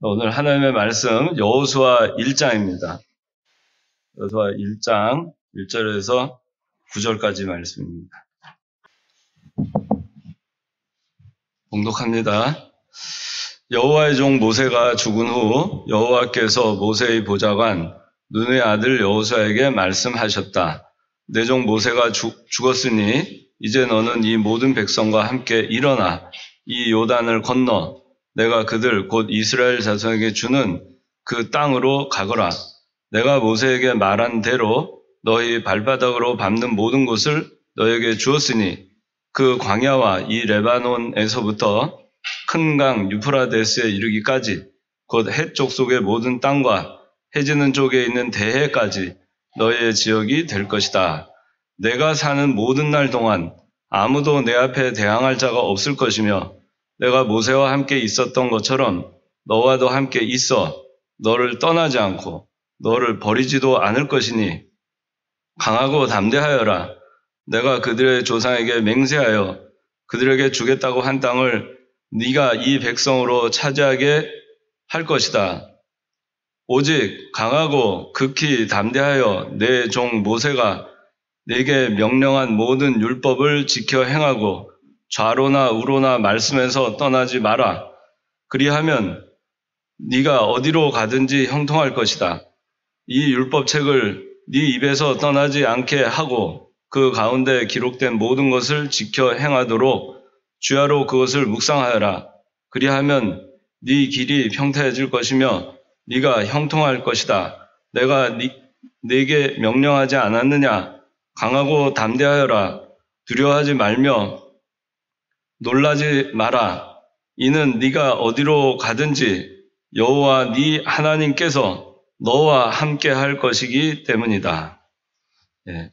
오늘 하나님의 말씀 여호수아 1장입니다. 여호수아 1장 1절에서 9절까지 말씀입니다. 봉독합니다. 여호와의 종 모세가 죽은 후 여호와께서 모세의 보좌관 눈의 아들 여호수아에게 말씀하셨다. 내 종 모세가 죽었으니 이제 너는 이 모든 백성과 함께 일어나 이 요단을 건너 내가 그들 곧 이스라엘 자손에게 주는 그 땅으로 가거라. 내가 모세에게 말한 대로 너희 발바닥으로 밟는 모든 곳을 너에게 주었으니 그 광야와 이 레바논에서부터 큰 강 유프라데스에 이르기까지 곧 해쪽 속의 모든 땅과 해지는 쪽에 있는 대해까지 너희의 지역이 될 것이다. 내가 사는 모든 날 동안 아무도 내 앞에 대항할 자가 없을 것이며 내가 모세와 함께 있었던 것처럼 너와도 함께 있어 너를 떠나지 않고 너를 버리지도 않을 것이니 강하고 담대하여라. 내가 그들의 조상에게 맹세하여 그들에게 주겠다고 한 땅을 네가 이 백성으로 차지하게 할 것이다. 오직 강하고 극히 담대하여 내 종 모세가 네게 명령한 모든 율법을 지켜 행하고 좌로나 우로나 말씀에서 떠나지 마라. 그리하면 네가 어디로 가든지 형통할 것이다. 이 율법책을 네 입에서 떠나지 않게 하고 그 가운데 기록된 모든 것을 지켜 행하도록 주야로 그것을 묵상하여라. 그리하면 네 길이 평탄해질 것이며 네가 형통할 것이다. 내가 네게 명령하지 않았느냐? 강하고 담대하여라. 두려워하지 말며 놀라지 마라. 이는 네가 어디로 가든지 여호와 네 하나님께서 너와 함께 할 것이기 때문이다. 예.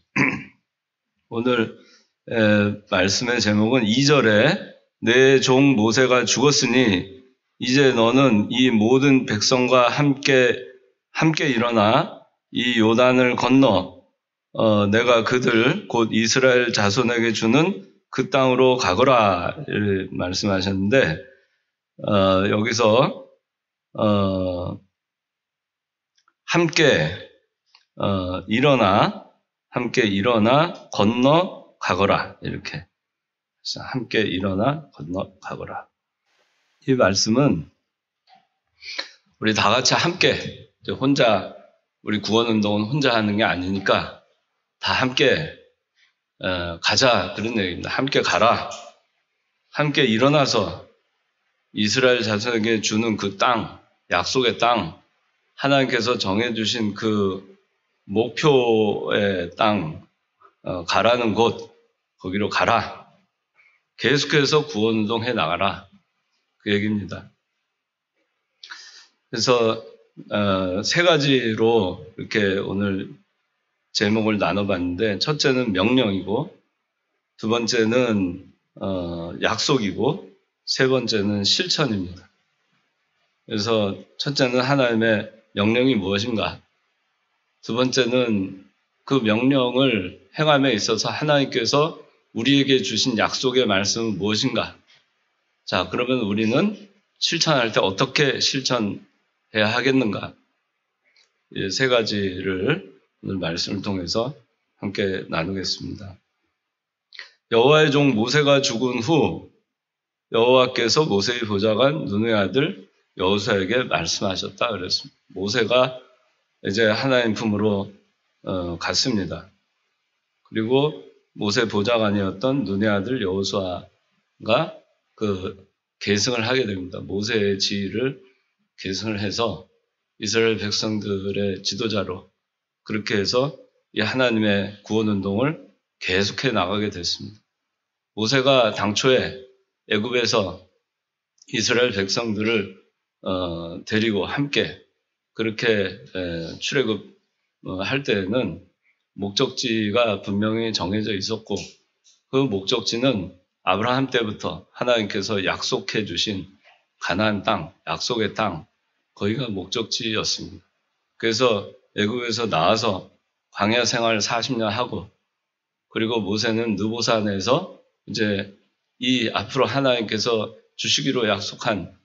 오늘 말씀의 제목은 2절에 내 종 모세가 죽었으니 이제 너는 이 모든 백성과 함께 일어나 이 요단을 건너 내가 그들 곧 이스라엘 자손에게 주는 그 땅으로 가거라 말씀하셨는데 여기서 함께 일어나 건너 가거라 이렇게 함께 일어나 건너 가거라. 이 말씀은 우리 다 같이 함께 혼자 우리 구원운동은 혼자 하는 게 아니니까 다 함께 가자 그런 얘기입니다. 함께 가라. 함께 일어나서 이스라엘 자손에게 주는 그 땅, 약속의 땅, 하나님께서 정해주신 그 목표의 땅, 가라는 곳, 거기로 가라. 계속해서 구원운동 해 나가라. 그 얘기입니다. 그래서 세 가지로 이렇게 오늘 제목을 나눠봤는데 첫째는 명령이고 두 번째는 약속이고 세 번째는 실천입니다. 그래서 첫째는 하나님의 명령이 무엇인가? 두 번째는 그 명령을 행함에 있어서 하나님께서 우리에게 주신 약속의 말씀은 무엇인가? 자, 그러면 우리는 실천할 때 어떻게 실천해야 하겠는가? 이 세 가지를 오늘 말씀을 통해서 함께 나누겠습니다. 여호와의 종 모세가 죽은 후 여호와께서 모세의 보좌관 눈의 아들 여호수아에게 말씀하셨다 그랬습니다. 모세가 이제 하나님 품으로 갔습니다. 그리고 모세 보좌관이었던 눈의 아들 여호수아가 그 계승을 하게 됩니다. 모세의 지위를 계승을 해서 이스라엘 백성들의 지도자로 그렇게 해서 이 하나님의 구원운동을 계속해 나가게 됐습니다. 모세가 당초에 애굽에서 이스라엘 백성들을 데리고 함께 그렇게 출애굽할 때에는 목적지가 분명히 정해져 있었고 그 목적지는 아브라함 때부터 하나님께서 약속해 주신 가나안 땅, 약속의 땅, 거기가 목적지였습니다. 그래서 애굽에서 나와서 광야 생활 40년 하고 그리고 모세는 느보산에서 이제 이 앞으로 하나님께서 주시기로 약속한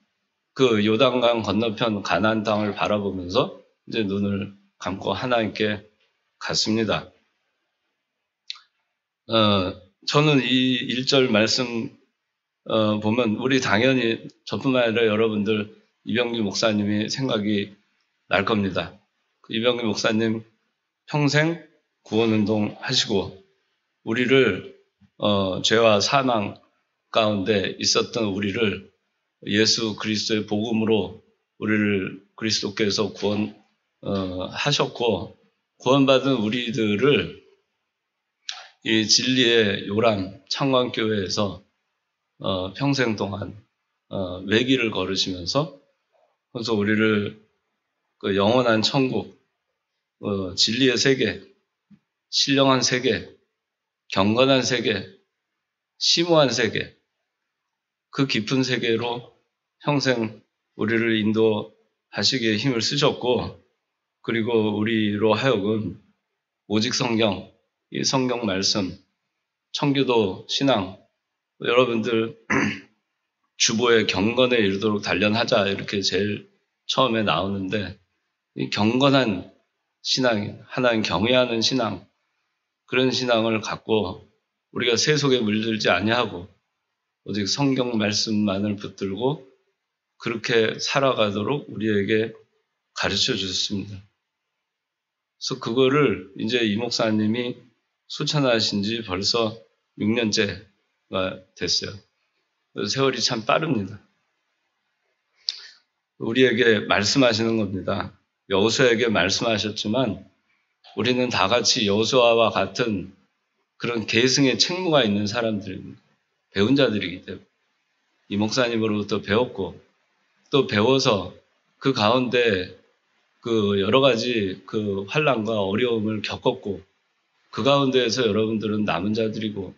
그 요단강 건너편 가나안 땅을 바라보면서 이제 눈을 감고 하나님께 갔습니다. 저는 이 1절 말씀 보면 우리 당연히 저뿐만 아니라 여러분들 이병규 목사님이 생각이 날 겁니다. 이병규 목사님 평생 구원운동 하시고 우리를 죄와 사망 가운데 있었던 우리를 예수 그리스도의 복음으로 우리를 그리스도께서 구원하셨고 구원받은 우리들을 이 진리의 요람 창광교회에서 평생 동안 외길을 걸으시면서 그래서 우리를 그 영원한 천국, 진리의 세계, 신령한 세계, 경건한 세계, 심오한 세계, 그 깊은 세계로 평생 우리를 인도하시기에 힘을 쓰셨고 그리고 우리로 하여금 오직 성경, 이 성경 말씀, 청교도 신앙, 여러분들 주보에 경건에 이르도록 단련하자 이렇게 제일 처음에 나오는데 이 경건한 신앙, 하나님 경외하는 신앙, 그런 신앙을 갖고 우리가 세속에 물들지 아니하고 오직 성경 말씀만을 붙들고 그렇게 살아가도록 우리에게 가르쳐 주셨습니다. 그래서 그거를 이제 이 목사님이 수천하신 지 벌써 6년째가 됐어요. 세월이 참 빠릅니다. 우리에게 말씀하시는 겁니다. 여호수아에게 말씀하셨지만 우리는 다 같이 여호수아와 같은 그런 계승의 책무가 있는 사람들입니다. 배운 자들이기 때문에 이 목사님으로부터 배웠고 또 배워서 그 가운데 그 여러 가지 그 환난과 어려움을 겪었고 그 가운데에서 여러분들은 남은 자들이고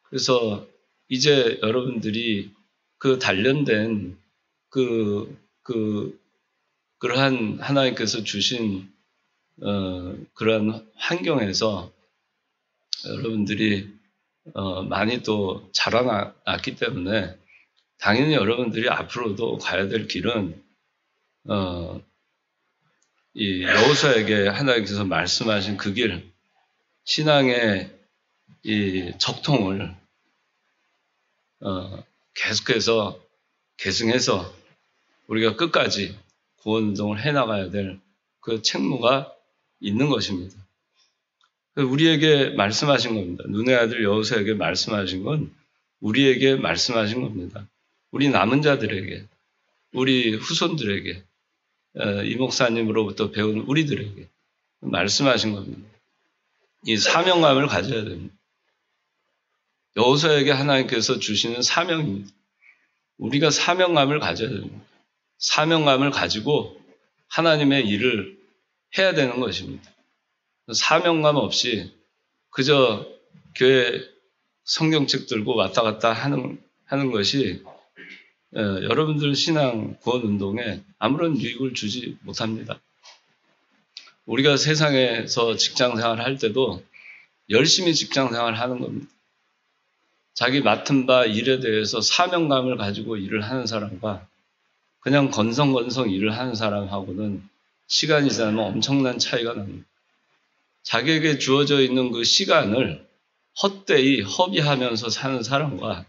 그래서 이제 여러분들이 그 단련된 그러한 하나님께서 주신 그러한 환경에서 여러분들이 많이 또 자라났기 때문에 당연히 여러분들이 앞으로도 가야 될 길은 이 여호수아에게 하나님께서 말씀하신 그 길, 신앙의 이 적통을 계속해서 계승해서 우리가 끝까지 구원운동을 해나가야 될 그 책무가 있는 것입니다. 우리에게 말씀하신 겁니다. 눈의 아들 여호수아에게 말씀하신 건 우리에게 말씀하신 겁니다. 우리 남은 자들에게, 우리 후손들에게, 이 목사님으로부터 배운 우리들에게 말씀하신 겁니다. 이 사명감을 가져야 됩니다. 여호수아에게 하나님께서 주시는 사명입니다. 우리가 사명감을 가져야 됩니다. 사명감을 가지고 하나님의 일을 해야 되는 것입니다. 사명감 없이 그저 교회 성경책 들고 왔다 갔다 하는 것이 여러분들 신앙 구원 운동에 아무런 유익을 주지 못합니다. 우리가 세상에서 직장 생활을 할 때도 열심히 직장 생활을 하는 겁니다. 자기 맡은 바 일에 대해서 사명감을 가지고 일을 하는 사람과 그냥 건성건성 일을 하는 사람하고는 시간이 지나면 엄청난 차이가 납니다. 자기에게 주어져 있는 그 시간을 헛되이 허비하면서 사는 사람과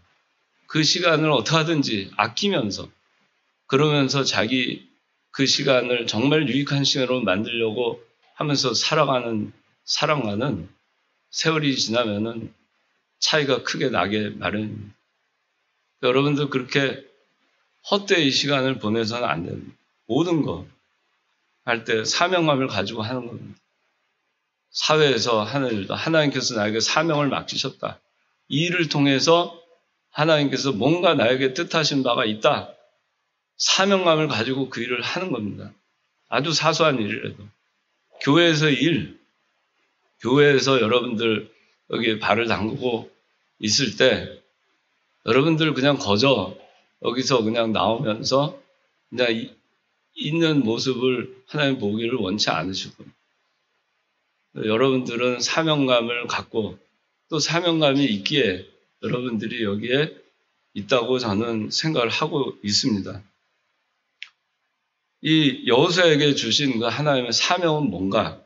그 시간을 어떻게 하든지 아끼면서 그러면서 자기 그 시간을 정말 유익한 시간으로 만들려고 하면서 살아가는 사람과는 세월이 지나면은 차이가 크게 나게 마련입니다. 여러분들 그렇게 헛되이 시간을 보내서는 안 됩니다. 모든 거 할 때 사명감을 가지고 하는 겁니다. 사회에서 하는 일도 하나님께서 나에게 사명을 맡기셨다. 이 일을 통해서 하나님께서 뭔가 나에게 뜻하신 바가 있다. 사명감을 가지고 그 일을 하는 겁니다. 아주 사소한 일이라도. 교회에서 교회에서 여러분들 여기 발을 담그고 있을 때 여러분들 그냥 여기서 그냥 나오면서 그냥 있는 모습을 하나님 보기를 원치 않으실 겁니다. 여러분들은 사명감을 갖고 또 사명감이 있기에 여러분들이 여기에 있다고 저는 생각을 하고 있습니다. 이 여호수아에게 주신 그 하나님의 사명은 뭔가?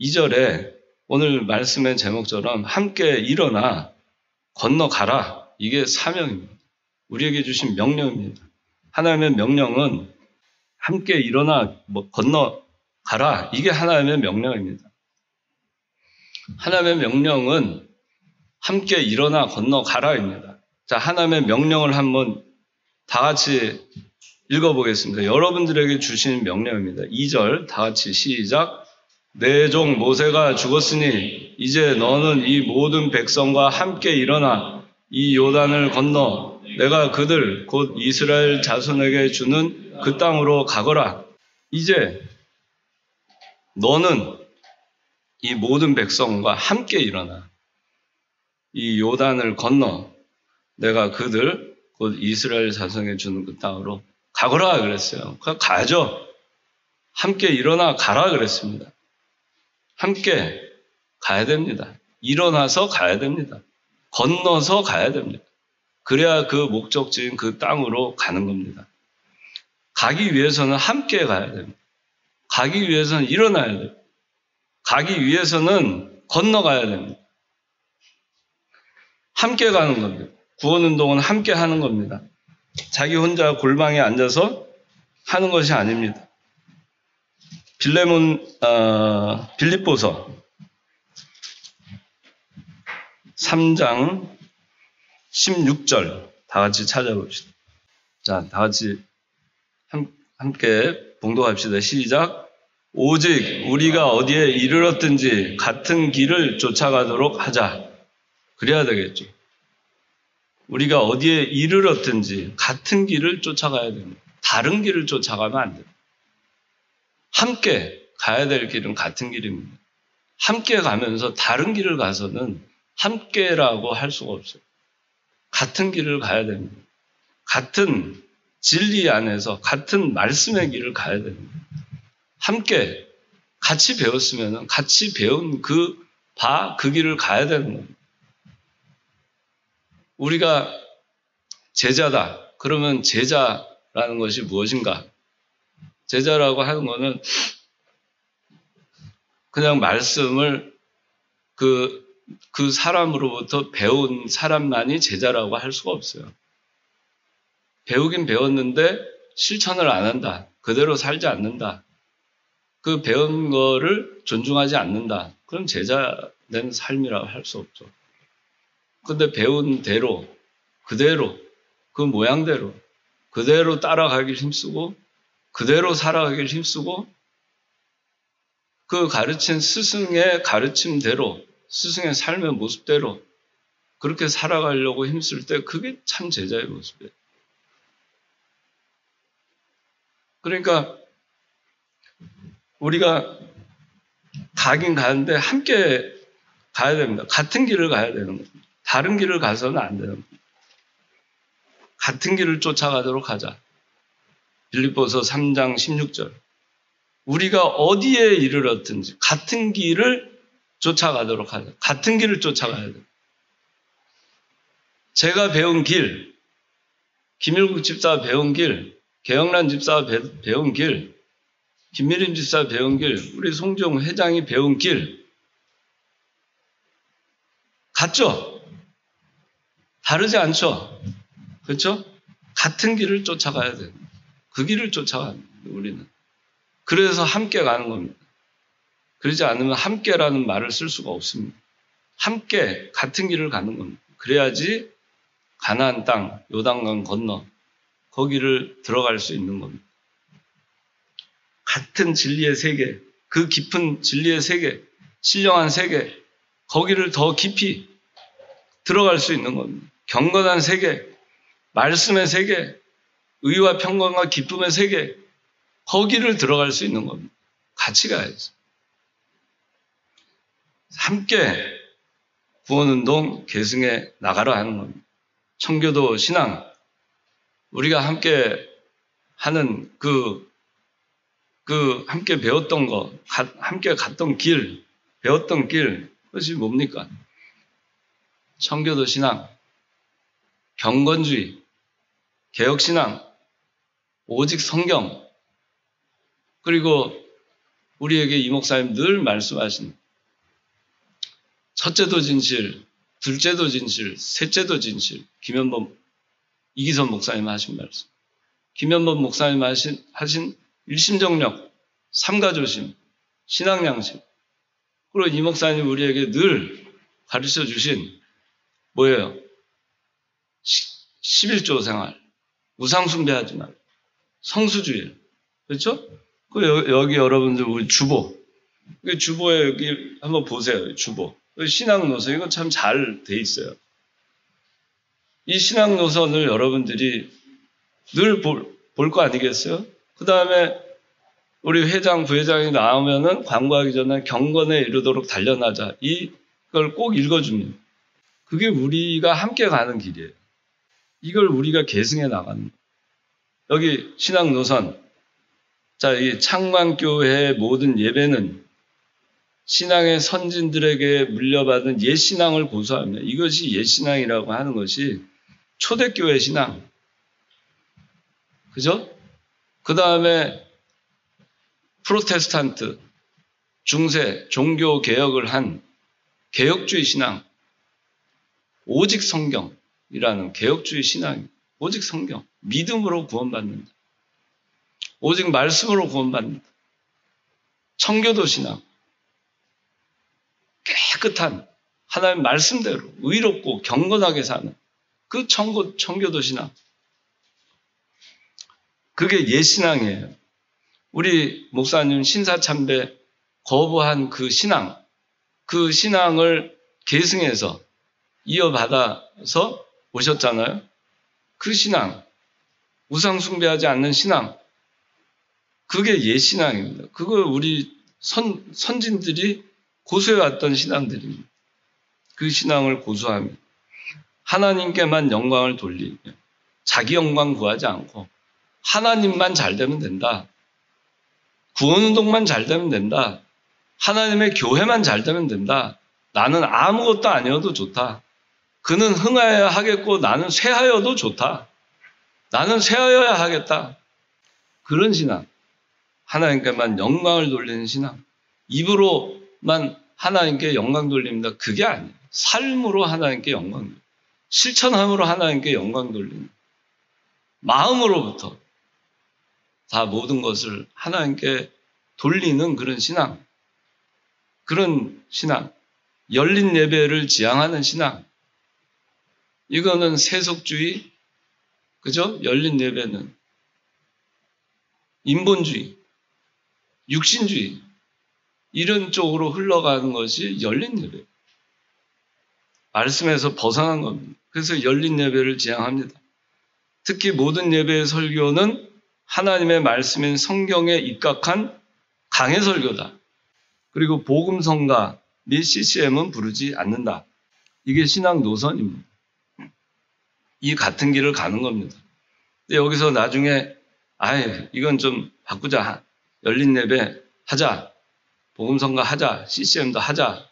2절에 오늘 말씀의 제목처럼 함께 일어나 건너가라. 이게 사명입니다. 우리에게 주신 명령입니다. 하나님의 명령은 함께 일어나 건너가라. 이게 하나님의 명령입니다. 하나님의 명령은 함께 일어나 건너가라입니다. 자, 하나님의 명령을 한번 다 같이 읽어보겠습니다. 여러분들에게 주신 명령입니다. 2절 다 같이 시작. 내 종 모세가 죽었으니 이제 너는 이 모든 백성과 함께 일어나 이 요단을 건너 내가 그들 곧 이스라엘 자손에게 주는 그 땅으로 가거라. 이제 너는 이 모든 백성과 함께 일어나 이 요단을 건너 내가 그들 곧 이스라엘 자손에게 주는 그 땅으로 가거라 그랬어요. 가죠. 함께 일어나 가라 그랬습니다. 함께 가야 됩니다. 일어나서 가야 됩니다. 건너서 가야 됩니다. 그래야 그 목적지인 그 땅으로 가는 겁니다. 가기 위해서는 함께 가야 됩니다. 가기 위해서는 일어나야 됩니다. 가기 위해서는 건너가야 됩니다. 함께 가는 겁니다. 구원운동은 함께 하는 겁니다. 자기 혼자 골방에 앉아서 하는 것이 아닙니다. 빌립보서 3장 16절 다 같이 찾아봅시다. 자, 다 같이 함께 봉독합시다. 시작. 오직 우리가 어디에 이르렀든지 같은 길을 쫓아가도록 하자. 그래야 되겠죠. 우리가 어디에 이르렀든지 같은 길을 쫓아가야 됩니다. 다른 길을 쫓아가면 안 돼요. 함께 가야 될 길은 같은 길입니다. 함께 가면서 다른 길을 가서는 함께라고 할 수가 없어요. 같은 길을 가야 됩니다. 같은 진리 안에서 같은 말씀의 길을 가야 됩니다. 함께 같이 배웠으면 같이 배운 그 길을 가야 되는 겁니다. 우리가 제자다. 그러면 제자라는 것이 무엇인가? 제자라고 하는 것은 그냥 말씀을 그 사람으로부터 배운 사람만이 제자라고 할 수가 없어요. 배우긴 배웠는데 실천을 안 한다. 그대로 살지 않는다. 그 배운 거를 존중하지 않는다. 그럼 제자된 삶이라고 할 수 없죠. 근데 배운 대로, 그대로, 그 모양대로, 그대로 따라가길 힘쓰고, 그대로 살아가길 힘쓰고, 그 가르친 스승의 가르침대로, 스승의 삶의 모습대로 그렇게 살아가려고 힘쓸 때 그게 참 제자의 모습이에요. 그러니까 우리가 가긴 가는데 함께 가야 됩니다. 같은 길을 가야 되는 겁니다. 다른 길을 가서는 안 되는 겁니다. 같은 길을 쫓아가도록 하자. 빌립보서 3장 16절. 우리가 어디에 이르렀든지 같은 길을 쫓아가도록 하자. 같은 길을 쫓아가야 돼요. 제가 배운 길, 김일국 집사가 배운 길, 개영란 집사가 배운 길, 김미림 집사가 배운 길, 우리 송정 회장이 배운 길 같죠? 다르지 않죠? 그렇죠? 같은 길을 쫓아가야 돼요. 그 길을 쫓아가는 거예요, 우리는. 그래서 함께 가는 겁니다. 그러지 않으면 함께라는 말을 쓸 수가 없습니다. 함께 같은 길을 가는 겁니다. 그래야지 가나안 땅, 요단강 건너 거기를 들어갈 수 있는 겁니다. 같은 진리의 세계, 그 깊은 진리의 세계, 신령한 세계, 거기를 더 깊이 들어갈 수 있는 겁니다. 경건한 세계, 말씀의 세계, 의와 평강과 기쁨의 세계, 거기를 들어갈 수 있는 겁니다. 같이 가야지. 함께 구원운동 계승해 나가라 하는 겁니다. 청교도 신앙, 우리가 함께 하는 함께 배웠던 거, 함께 갔던 길, 배웠던 길, 그것이 뭡니까? 청교도 신앙, 경건주의, 개혁신앙, 오직 성경, 그리고 우리에게 이 목사님 늘 말씀하신 첫째도 진실, 둘째도 진실, 셋째도 진실. 김현범, 이기선 목사님 하신 말씀. 김현범 목사님 하신 일심정력, 삼가조심, 신앙양심. 그리고 이 목사님 우리에게 늘 가르쳐 주신 뭐예요? 11조 생활, 우상숭배하지 말고 성수주의. 그렇죠? 여기 여러분들 우리 주보. 주보에 여기 한번 보세요. 주보. 신앙 노선 이건 참 잘 돼 있어요. 이 신앙 노선을 여러분들이 늘 볼 거 아니겠어요? 그 다음에 우리 회장, 부회장이 나오면은 광고하기 전에 경건에 이르도록 달려나자. 이걸 꼭 읽어줍니다. 그게 우리가 함께 가는 길이에요. 이걸 우리가 계승해 나가는 거예요. 여기 신앙 노선. 자, 이 창광교회의 모든 예배는 신앙의 선진들에게 물려받은 옛신앙을 고수하며 이것이 옛신앙이라고 하는 것이 초대교회 신앙. 그죠? 그 다음에 프로테스탄트, 중세, 종교 개혁을 한 개혁주의 신앙. 오직 성경이라는 개혁주의 신앙. 오직 성경. 믿음으로 구원받는다. 오직 말씀으로 구원받는다. 청교도 신앙. 깨끗한 하나님 말씀대로 의롭고 경건하게 사는 그 청교도 신앙. 그게 옛신앙이에요. 우리 목사님 신사참배 거부한 그 신앙을 계승해서 이어받아서 오셨잖아요. 그 신앙, 우상숭배하지 않는 신앙, 그게 옛신앙입니다. 그걸 우리 선진들이 고수해왔던 신앙들입니다. 그 신앙을 고수하며 하나님께만 영광을 돌리며 자기 영광 구하지 않고 하나님만 잘 되면 된다. 구원운동만 잘 되면 된다. 하나님의 교회만 잘 되면 된다. 나는 아무것도 아니어도 좋다. 그는 흥하여야 하겠고 나는 쇠하여도 좋다. 나는 쇠하여야 하겠다. 그런 신앙. 하나님께만 영광을 돌리는 신앙. 입으로만 하나님께 영광 돌립니다. 그게 아니에요. 삶으로 하나님께 영광 돌립니다. 실천함으로 하나님께 영광 돌립니다. 마음으로부터 다 모든 것을 하나님께 돌리는 그런 신앙. 그런 신앙. 열린 예배를 지향하는 신앙. 이거는 세속주의, 그죠? 열린 예배는 인본주의, 육신주의 이런 쪽으로 흘러가는 것이 열린 예배. 말씀에서 벗어난 겁니다. 그래서 열린 예배를 지향합니다. 특히 모든 예배의 설교는 하나님의 말씀인 성경에 입각한 강해 설교다. 그리고 복음성가 및 CCM은 부르지 않는다. 이게 신앙 노선입니다. 이 같은 길을 가는 겁니다. 근데 여기서 나중에 이건 좀 바꾸자. 열린 예배 하자. 복음성가 하자. CCM도 하자.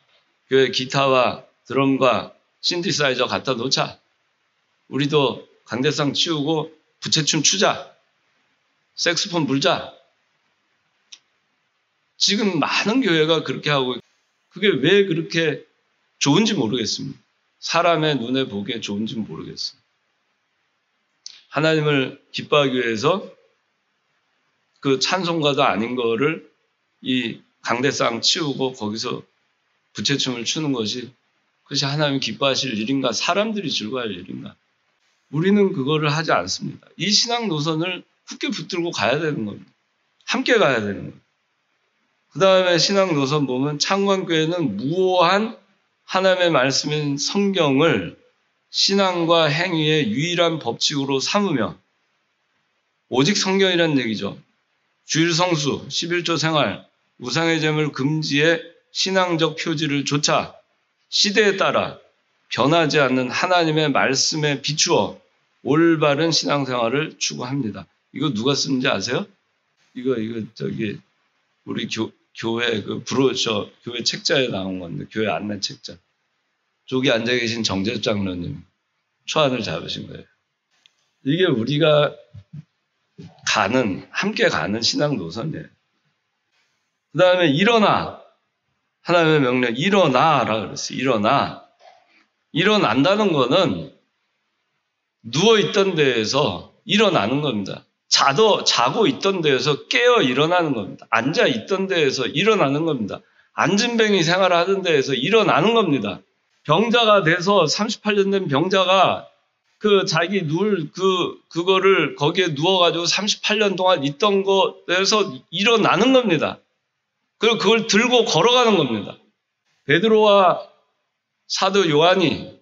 교회 기타와 드럼과 신디사이저 갖다 놓자. 우리도 강대상 치우고 부채춤 추자. 색소폰 불자. 지금 많은 교회가 그렇게 하고 그게 왜 그렇게 좋은지 모르겠습니다. 사람의 눈에 보기에 좋은지 모르겠어요. 하나님을 기뻐하기 위해서 그 찬송가도 아닌 거를 이 강대상 치우고 거기서 부채춤을 추는 것이 그것이 하나님 기뻐하실 일인가? 사람들이 즐거워할 일인가? 우리는 그거를 하지 않습니다. 이 신앙 노선을 굳게 붙들고 가야 되는 겁니다. 함께 가야 되는 겁니다. 그 다음에 신앙 노선 보면 창광교회는 무오한 하나님의 말씀인 성경을 신앙과 행위의 유일한 법칙으로 삼으며 오직 성경이라는 얘기죠. 주일 성수, 11조 생활, 우상의 제물 금지의 신앙적 표지를 조차 시대에 따라 변하지 않는 하나님의 말씀에 비추어 올바른 신앙생활을 추구합니다. 이거 누가 쓰는지 아세요? 이거 우리 교회 그 브로셔 교회 책자에 나온 건데 교회 안내 책자. 저기 앉아 계신 정재수 장로님 초안을 잡으신 거예요. 이게 우리가 함께 가는 신앙 노선이에요. 그 다음에 일어나. 하나님의 명령, 일어나라 그랬어요. 일어나. 일어난다는 거는 누워있던 데에서 일어나는 겁니다. 자고 있던 데에서 깨어 일어나는 겁니다. 앉아 있던 데에서 일어나는 겁니다. 앉은뱅이 생활하던 데에서 일어나는 겁니다. 병자가 돼서 38년 된 병자가 자기 그거를 거기에 누워가지고 38년 동안 있던 것에서 일어나는 겁니다. 그리고 그걸 들고 걸어가는 겁니다. 베드로와 사도 요한이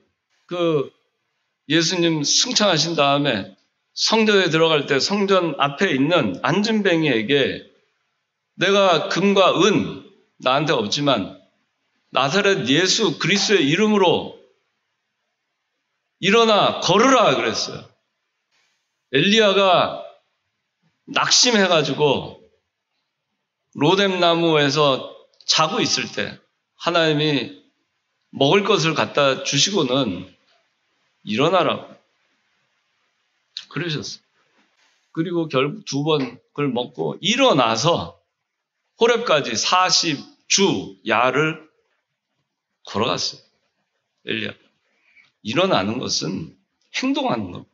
예수님 승천하신 다음에 성전에 들어갈 때 성전 앞에 있는 앉은뱅이에게 내가 금과 은 나한테 없지만 나사렛 예수 그리스도의 이름으로 일어나 걸으라 그랬어요. 엘리야가 낙심해가지고 로뎀나무에서 자고 있을 때 하나님이 먹을 것을 갖다 주시고는 일어나라고 그러셨어요. 그리고 결국 2번 그걸 먹고 일어나서 호렙까지 40주 야를 걸어갔어요. 엘리야. 일어나는 것은 행동하는 겁니다.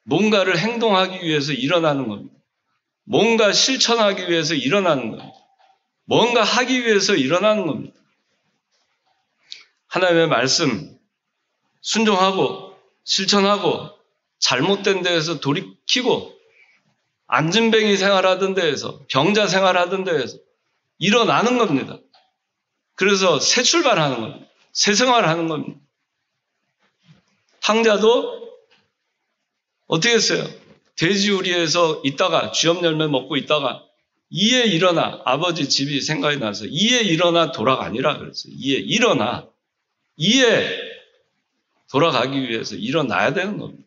뭔가를 행동하기 위해서 일어나는 겁니다. 뭔가 실천하기 위해서 일어나는 겁니다. 뭔가 하기 위해서 일어나는 겁니다. 하나님의 말씀 순종하고 실천하고 잘못된 데에서 돌이키고 앉은뱅이 생활하던 데에서 병자 생활하던 데에서 일어나는 겁니다. 그래서 새 출발하는 겁니다. 새 생활하는 겁니다. 황자도 어떻게 했어요? 돼지우리에서 있다가 쥐업 열매 먹고 있다가 이에 일어나 아버지 집이 생각이 나서 이에 일어나 돌아가니라 그랬어요. 이에 일어나 이에 돌아가기 위해서 일어나야 되는 겁니다.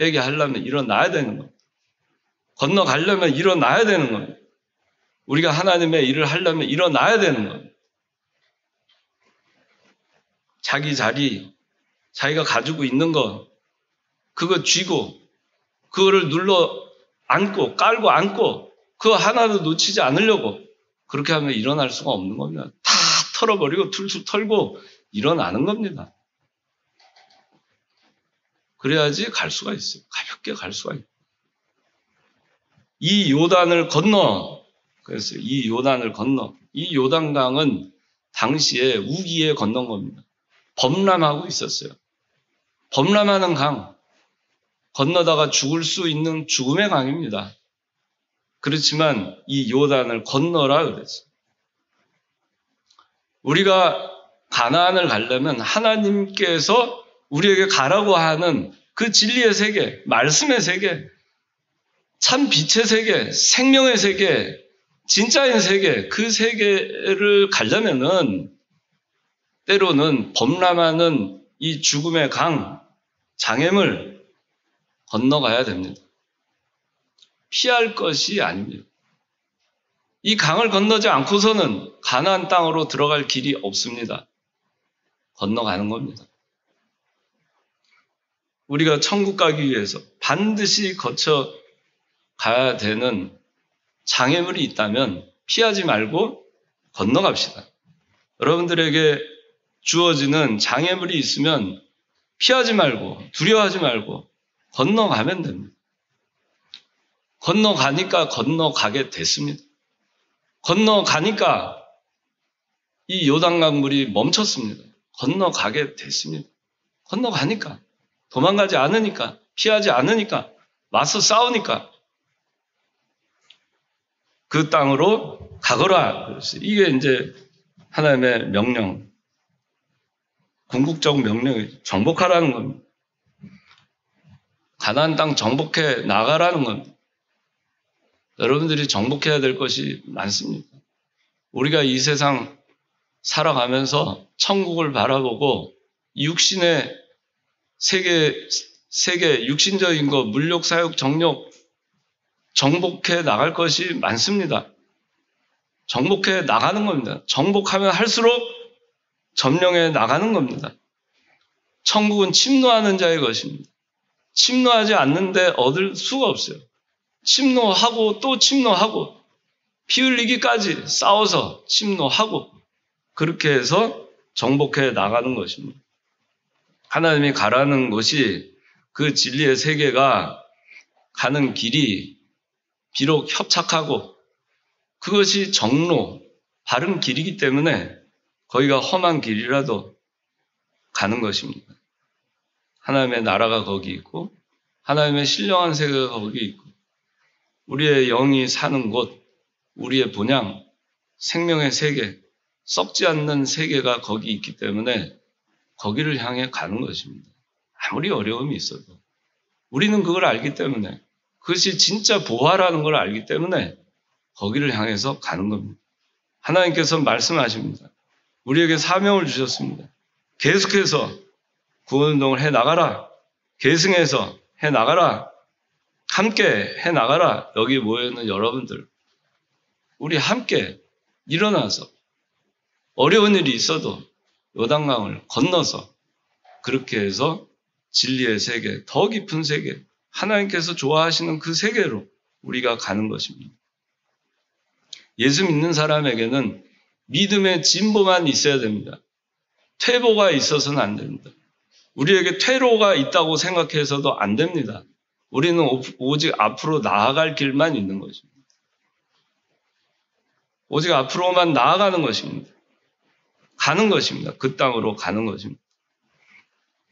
회개하려면 일어나야 되는 겁니다. 건너가려면 일어나야 되는 겁니다. 우리가 하나님의 일을 하려면 일어나야 되는 겁니다. 자기 자리, 자기가 가지고 있는 거, 그거 쥐고, 그거를 눌러 안고, 깔고 안고, 그거 하나도 놓치지 않으려고 그렇게 하면 일어날 수가 없는 겁니다. 다 털어버리고 툴툴 털고 일어나는 겁니다. 그래야지 갈 수가 있어요. 가볍게 갈 수가 있어요. 이 요단을 건너, 그래서 이 요단을 건너, 이 요단강은 당시에 우기에 건넌 겁니다. 범람하고 있었어요. 범람하는 강, 건너다가 죽을 수 있는 죽음의 강입니다. 그렇지만 이 요단을 건너라 그랬어요. 우리가 가나안을 가려면 하나님께서 우리에게 가라고 하는 그 진리의 세계, 말씀의 세계, 참 빛의 세계, 생명의 세계, 진짜인 세계, 그 세계를 가려면은 때로는 범람하는 이 죽음의 강, 장애물 건너가야 됩니다. 피할 것이 아닙니다. 이 강을 건너지 않고서는 가나안 땅으로 들어갈 길이 없습니다. 건너가는 겁니다. 우리가 천국 가기 위해서 반드시 거쳐 가야 되는 장애물이 있다면 피하지 말고 건너갑시다. 여러분들에게 주어지는 장애물이 있으면 피하지 말고 두려워하지 말고 건너가면 됩니다. 건너가니까 건너가게 됐습니다. 건너가니까 이 요단강 물이 멈췄습니다. 건너가게 됐습니다. 건너가니까 도망가지 않으니까 피하지 않으니까 맞서 싸우니까 그 땅으로 가거라. 이게 이제 하나님의 명령, 궁극적 명령이 정복하라는 겁니다. 가나안 땅 정복해 나가라는 겁니다. 여러분들이 정복해야 될 것이 많습니다. 우리가 이 세상 살아가면서 천국을 바라보고 육신의 세계 육신적인 것, 물욕, 사욕, 정욕 정복해 나갈 것이 많습니다. 정복해 나가는 겁니다. 정복하면 할수록 점령해 나가는 겁니다. 천국은 침노하는 자의 것입니다. 침노하지 않는데 얻을 수가 없어요. 침노하고 또 침노하고 피 흘리기까지 싸워서 침노하고 그렇게 해서 정복해 나가는 것입니다. 하나님이 가라는 것이 그 진리의 세계가 가는 길이 비록 협착하고 그것이 정로, 바른 길이기 때문에 거기가 험한 길이라도 가는 것입니다. 하나님의 나라가 거기 있고 하나님의 신령한 세계가 거기 있고 우리의 영이 사는 곳, 우리의 본향, 생명의 세계, 썩지 않는 세계가 거기 있기 때문에 거기를 향해 가는 것입니다. 아무리 어려움이 있어도 우리는 그걸 알기 때문에 그것이 진짜 보화라는 걸 알기 때문에 거기를 향해서 가는 겁니다. 하나님께서 말씀하십니다. 우리에게 사명을 주셨습니다. 계속해서 구원운동을 해나가라. 계승해서 해나가라. 함께 해나가라. 여기 모여있는 여러분들 우리 함께 일어나서 어려운 일이 있어도 요단강을 건너서 그렇게 해서 진리의 세계, 더 깊은 세계, 하나님께서 좋아하시는 그 세계로 우리가 가는 것입니다. 예수 믿는 사람에게는 믿음의 진보만 있어야 됩니다. 퇴보가 있어서는 안 됩니다. 우리에게 퇴로가 있다고 생각해서도 안 됩니다. 우리는 오직 앞으로 나아갈 길만 있는 것입니다. 오직 앞으로만 나아가는 것입니다. 가는 것입니다. 그 땅으로 가는 것입니다.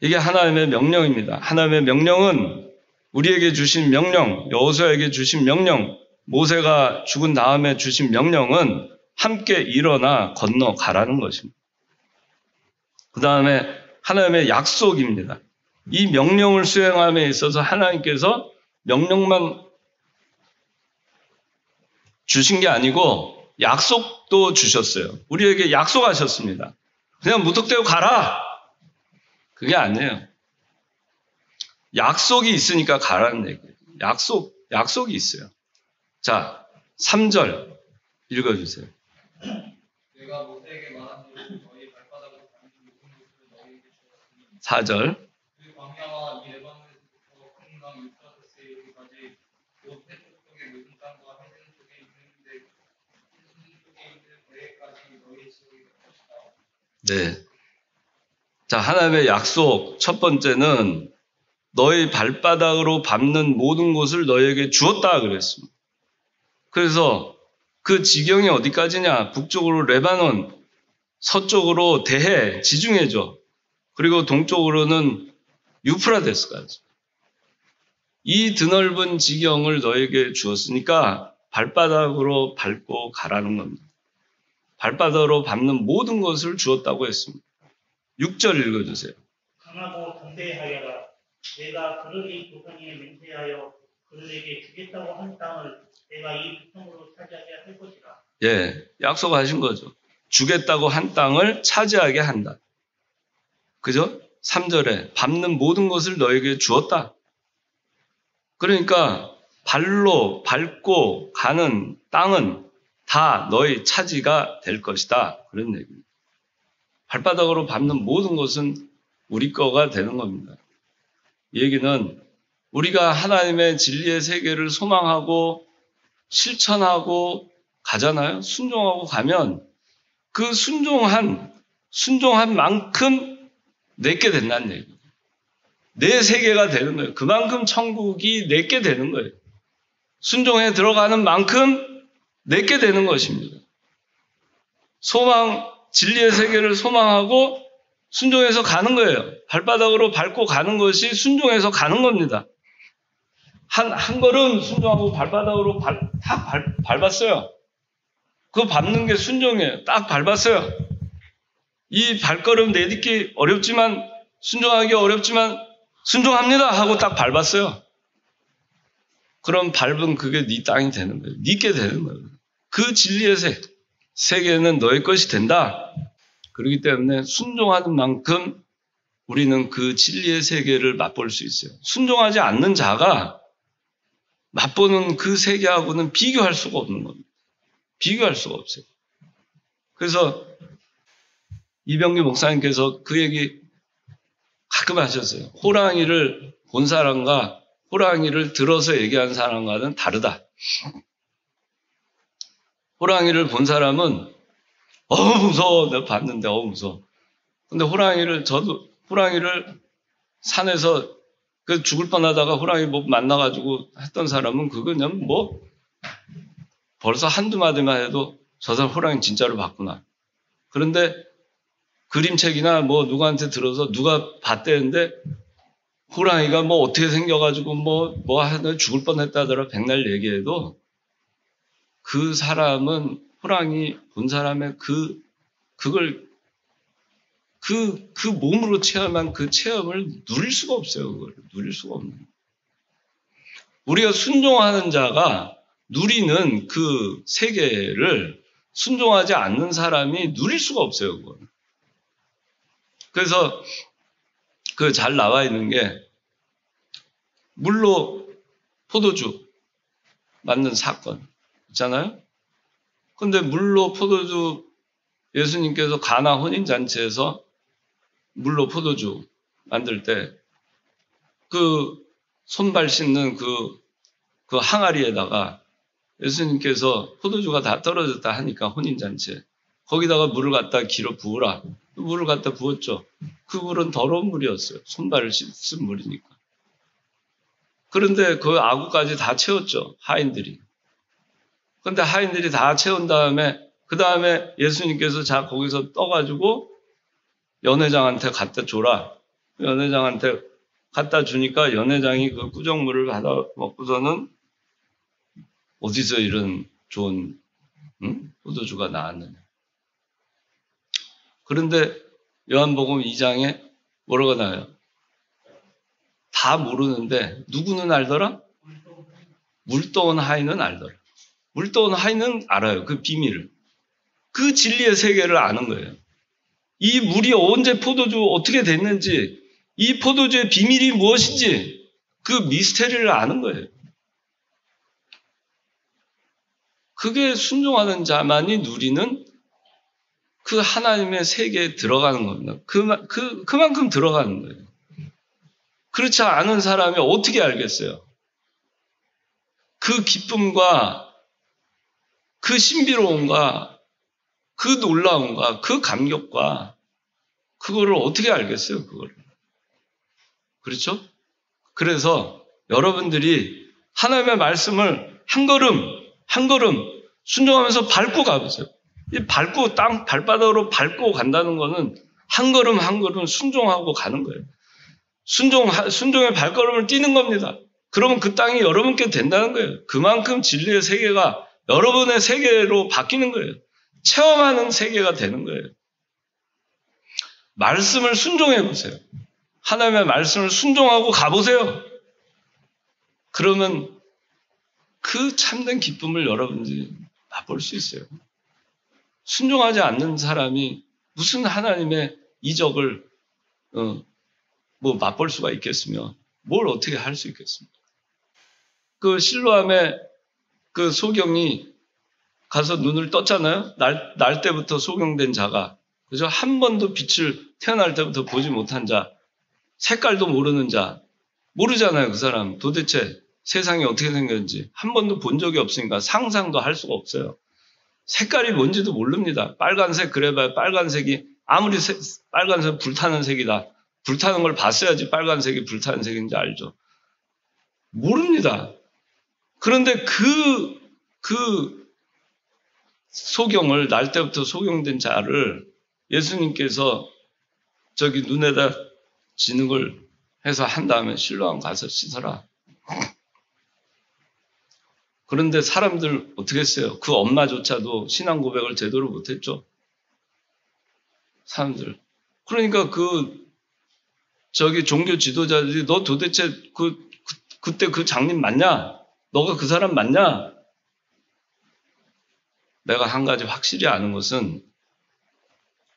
이게 하나님의 명령입니다. 하나님의 명령은 우리에게 주신 명령, 여호수아에게 주신 명령, 모세가 죽은 다음에 주신 명령은 함께 일어나 건너가라는 것입니다. 그 다음에 하나님의 약속입니다. 이 명령을 수행함에 있어서 하나님께서 명령만 주신 게 아니고 약속도 주셨어요. 우리에게 약속하셨습니다. 그냥 무턱대고 가라. 그게 아니에요. 약속이 있으니까 가라는 얘기예요. 약속이 있어요. 자, 3절 읽어주세요. 내가 모세에게 말한 대로 너희 발바닥으로 밟는 모든 것을 너희에게 주었으니 4절 그 광야와 이 레바논에서부터 큰 강 유프라테스 이르기까지 곧 해쪽 쪽의 모든 땅과 해변 쪽에 있는 쪽에 있는 대해까지 너희 지역이 될 것이다. 네. 자, 하나님의 약속 첫 번째는 너희 발바닥으로 밟는 모든 곳을 너희에게 주었다 그랬습니다. 그래서 그 지경이 어디까지냐? 북쪽으로 레바논, 서쪽으로 대해, 지중해죠. 그리고 동쪽으로는 유프라데스까지. 이 드넓은 지경을 너에게 주었으니까 발바닥으로 밟고 가라는 겁니다. 발바닥으로 밟는 모든 것을 주었다고 했습니다. 6절 읽어주세요. 강하고 담대하여라. 내가 그들이 조상에 맹세하여 그들에게 주겠다고 한 땅을 내가 이 백성으로 차지하게 할 것이라. 예, 약속하신 거죠. 주겠다고 한 땅을 차지하게 한다. 그죠? 3절에 밟는 모든 것을 너에게 주었다. 그러니까 발로 밟고 가는 땅은 다 너의 차지가 될 것이다. 그런 얘기입니다. 발바닥으로 밟는 모든 것은 우리 거가 되는 겁니다. 이 얘기는 우리가 하나님의 진리의 세계를 소망하고 실천하고 가잖아요. 순종하고 가면 그 순종한 만큼 내게 된다는 얘기예요. 내 세계가 되는 거예요. 그만큼 천국이 내게 되는 거예요. 순종에 들어가는 만큼 내게 되는 것입니다. 진리의 세계를 소망하고 순종해서 가는 거예요. 발바닥으로 밟고 가는 것이 순종해서 가는 겁니다. 한 걸음 순종하고 발바닥으로 밟았어요. 그거 밟는 게 순종이에요. 딱 밟았어요. 이 발걸음 내딛기 어렵지만, 순종하기 어렵지만, 순종합니다 하고 딱 밟았어요. 그럼 밟은 그게 네 땅이 되는 거예요. 네게 되는 거예요. 그 진리의 세계는 너의 것이 된다. 그렇기 때문에 순종하는 만큼 우리는 그 진리의 세계를 맛볼 수 있어요. 순종하지 않는 자가 맛보는 그 세계하고는 비교할 수가 없는 겁니다. 비교할 수가 없어요. 그래서 이병규 목사님께서 그 얘기 가끔 하셨어요. 호랑이를 본 사람과 호랑이를 들어서 얘기한 사람과는 다르다. 호랑이를 본 사람은 무서워. 내가 봤는데 무서워. 근데 저도 호랑이를 산에서 죽을 뻔하다가 호랑이 뭐 만나가지고 했던 사람은 그냥 뭐 벌써 한두 마디만 해도 저 사람 호랑이 진짜로 봤구나. 그런데 그림책이나 뭐 누구한테 들어서 누가 봤대는데 호랑이가 뭐 어떻게 생겨가지고 뭐 하다 죽을 뻔했다더라 백날 얘기해도 그 사람은 호랑이 본 사람의 그걸 그 몸으로 체험한 그 체험을 누릴 수가 없어요. 그걸 누릴 수가 없는. 우리가 순종하는 자가 누리는 그 세계를 순종하지 않는 사람이 누릴 수가 없어요. 그걸. 그래서 그 잘 나와 있는 게 물로 포도주 만든 사건 있잖아요. 근데 물로 포도주 예수님께서 가나 혼인잔치에서 물로 포도주 만들 때 그 손발 씻는 그 항아리에다가 예수님께서 포도주가 다 떨어졌다 하니까 혼인잔치에 거기다가 물을 갖다 기로 부으라. 물을 갖다 부었죠. 그 물은 더러운 물이었어요. 손발을 씻은 물이니까. 그런데 그 아구까지 다 채웠죠. 하인들이. 그런데 하인들이 다 채운 다음에 그 다음에 예수님께서 자 거기서 떠가지고 연회장한테 갖다 줘라. 연회장한테 갖다 주니까 연회장이 그 꾸정물을 받아 먹고서는 어디서 이런 좋은 포도주가 나왔느냐. 그런데 요한복음 2장에 뭐라고 나와요? 다 모르는데 누구는 알더라? 물떠온 하인은 알더라. 물떠온 하인은 알아요. 그 비밀을. 그 진리의 세계를 아는 거예요. 이 물이 언제 포도주 어떻게 됐는지 이 포도주의 비밀이 무엇인지 그 미스테리를 아는 거예요. 그게 순종하는 자만이 누리는 그 하나님의 세계에 들어가는 겁니다. 그만큼 들어가는 거예요. 그렇지 않은 사람이 어떻게 알겠어요? 그 기쁨과 그 신비로움과 그 놀라움과 그 감격과 그거를 어떻게 알겠어요? 그거를. 그렇죠? 그래서 여러분들이 하나님의 말씀을 한 걸음 순종하면서 밟고 가보세요. 이 발바닥으로 밟고 간다는 거는 한 걸음 순종하고 가는 거예요. 순종의 발걸음을 뛰는 겁니다. 그러면 그 땅이 여러분께 된다는 거예요. 그만큼 진리의 세계가 여러분의 세계로 바뀌는 거예요. 체험하는 세계가 되는 거예요. 말씀을 순종해 보세요. 하나님의 말씀을 순종하고 가보세요. 그러면 그 참된 기쁨을 여러분들이 맛볼 수 있어요. 순종하지 않는 사람이 무슨 하나님의 이적을 맛볼 수가 있겠으며 뭘 어떻게 할 수 있겠습니까? 그 실로암에 그 소경이 가서 눈을 떴잖아요. 날 때부터 소경된 자가 그죠? 한 번도 빛을 태어날 때부터 보지 못한 자, 색깔도 모르는 자, 모르잖아요. 그 사람 도대체 세상이 어떻게 생겼는지 한 번도 본 적이 없으니까 상상도 할 수가 없어요. 색깔이 뭔지도 모릅니다. 빨간색 그래봐야 빨간색이 아무리 빨간색 불타는 색이다. 불타는 걸 봤어야지 빨간색이 불타는 색인지 알죠. 모릅니다. 그런데 그 소경을 날 때부터 소경된 자를 예수님께서 저기 눈에다 진흙을 해서 한 다음에 실로암 가서 씻어라. 그런데 사람들 어떻게 했어요? 그 엄마조차도 신앙 고백을 제대로 못했죠. 사람들. 그러니까 저기 종교 지도자들이 너 도대체 그때 그 장님 맞냐? 너가 그 사람 맞냐? 내가 한 가지 확실히 아는 것은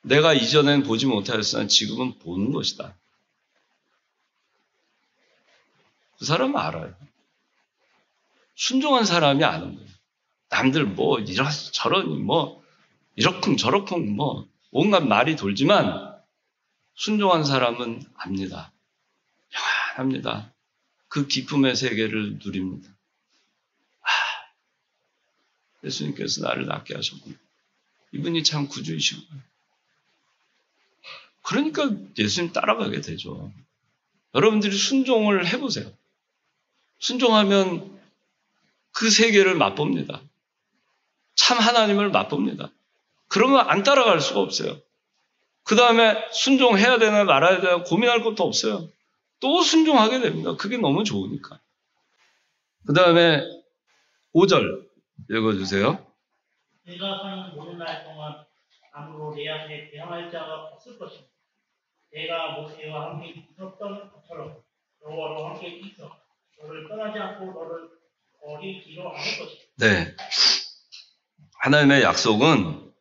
내가 이전엔 보지 못하였으나 지금은 보는 것이다. 그 사람은 알아요. 순종한 사람이 아는 거예요. 남들 저러니 이렇쿵 저렇쿵 온갖 말이 돌지만 순종한 사람은 압니다. 평안합니다. 그 기쁨의 세계를 누립니다. 예수님께서 나를 낫게 하셨구나. 이분이 참 구주이시구나. 그러니까 예수님 따라가게 되죠. 여러분들이 순종을 해보세요. 순종하면 그 세계를 맛봅니다. 참 하나님을 맛봅니다. 그러면 안 따라갈 수가 없어요. 그 다음에 순종해야 되나 말아야 되나 고민할 것도 없어요. 또 순종하게 됩니다. 그게 너무 좋으니까. 그 다음에 5절 읽어주세요. 내가 사는 모든 날 동안 아무로 내 앞에 대항할 자가 없을 것이다. 내가 모세와 함께 있었던 것처럼 너와 함께 있어 너를 떠나지 않고 너를 어리지로 않을 것이다. 네. 하나님의 약속은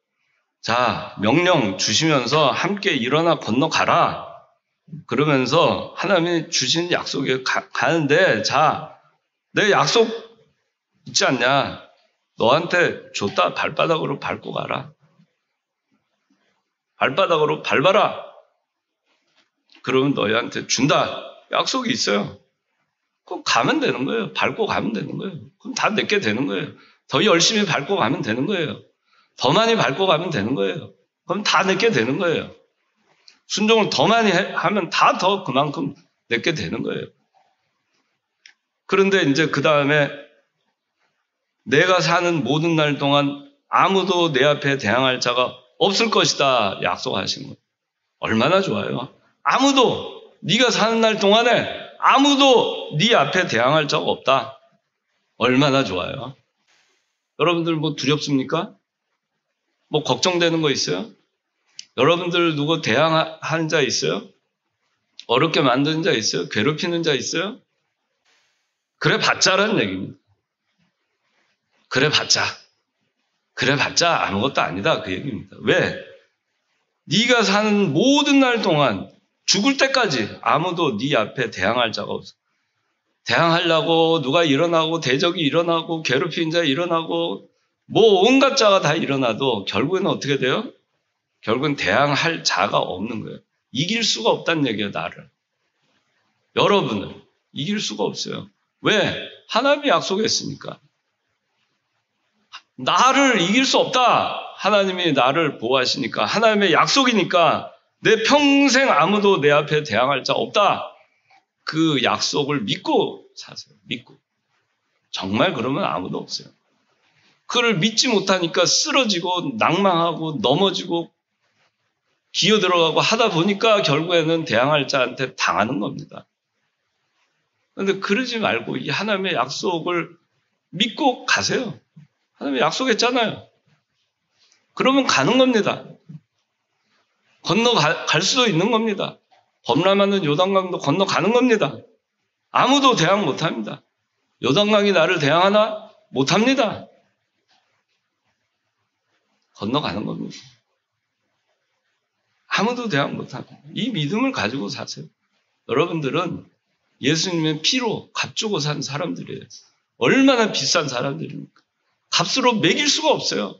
자, 명령 주시면서 함께 일어나 건너가라. 그러면서 하나님이 주신 약속에 가는데 자, 내 약속 있지 않냐? 너한테 줬다. 발바닥으로 밟고 가라. 발바닥으로 밟아라. 그러면 너희한테 준다. 약속이 있어요. 그럼 가면 되는 거예요. 밟고 가면 되는 거예요. 그럼 다 내게 되는 거예요. 더 열심히 밟고 가면 되는 거예요. 더 많이 밟고 가면 되는 거예요. 그럼 다 내게 되는 거예요. 순종을 더 많이 하면 다 더 그만큼 내게 되는 거예요. 그런데 이제 그 다음에 내가 사는 모든 날 동안 아무도 내 앞에 대항할 자가 없을 것이다. 약속하신 거예요. 얼마나 좋아요. 아무도 네가 사는 날 동안에 아무도 네 앞에 대항할 자가 없다. 얼마나 좋아요. 여러분들 뭐 두렵습니까? 뭐 걱정되는 거 있어요? 여러분들 누구 대항하는 자 있어요? 어렵게 만드는 자 있어요? 괴롭히는 자 있어요? 그래 봤자라는 얘기입니다. 그래 봤자 아무것도 아니다 그 얘기입니다. 왜? 네가 사는 모든 날 동안 죽을 때까지 아무도 네 앞에 대항할 자가 없어. 대항하려고 누가 일어나고 대적이 일어나고 괴롭히는 자 일어나고 뭐 온갖 자가 다 일어나도 결국에는 어떻게 돼요? 결국은 대항할 자가 없는 거예요. 이길 수가 없다는 얘기예요. 나를. 여러분을 이길 수가 없어요. 왜? 하나님이 약속했으니까. 나를 이길 수 없다. 하나님이 나를 보호하시니까. 하나님의 약속이니까 내 평생 아무도 내 앞에 대항할 자 없다. 그 약속을 믿고 사세요. 믿고. 정말 그러면 아무도 없어요. 그걸 믿지 못하니까 쓰러지고 낭망하고 넘어지고 기어 들어가고 하다 보니까 결국에는 대항할 자한테 당하는 겁니다. 그런데 그러지 말고 이 하나님의 약속을 믿고 가세요. 하나님이 약속했잖아요. 그러면 가는 겁니다. 건너갈 수도 있는 겁니다. 범람하는 요단강도 건너가는 겁니다. 아무도 대항 못합니다. 요단강이 나를 대항하나? 못합니다. 건너가는 겁니다. 아무도 대항 못합니다. 이 믿음을 가지고 사세요. 여러분들은 예수님의 피로 값주고 산 사람들이에요. 얼마나 비싼 사람들입니까? 값으로 매길 수가 없어요.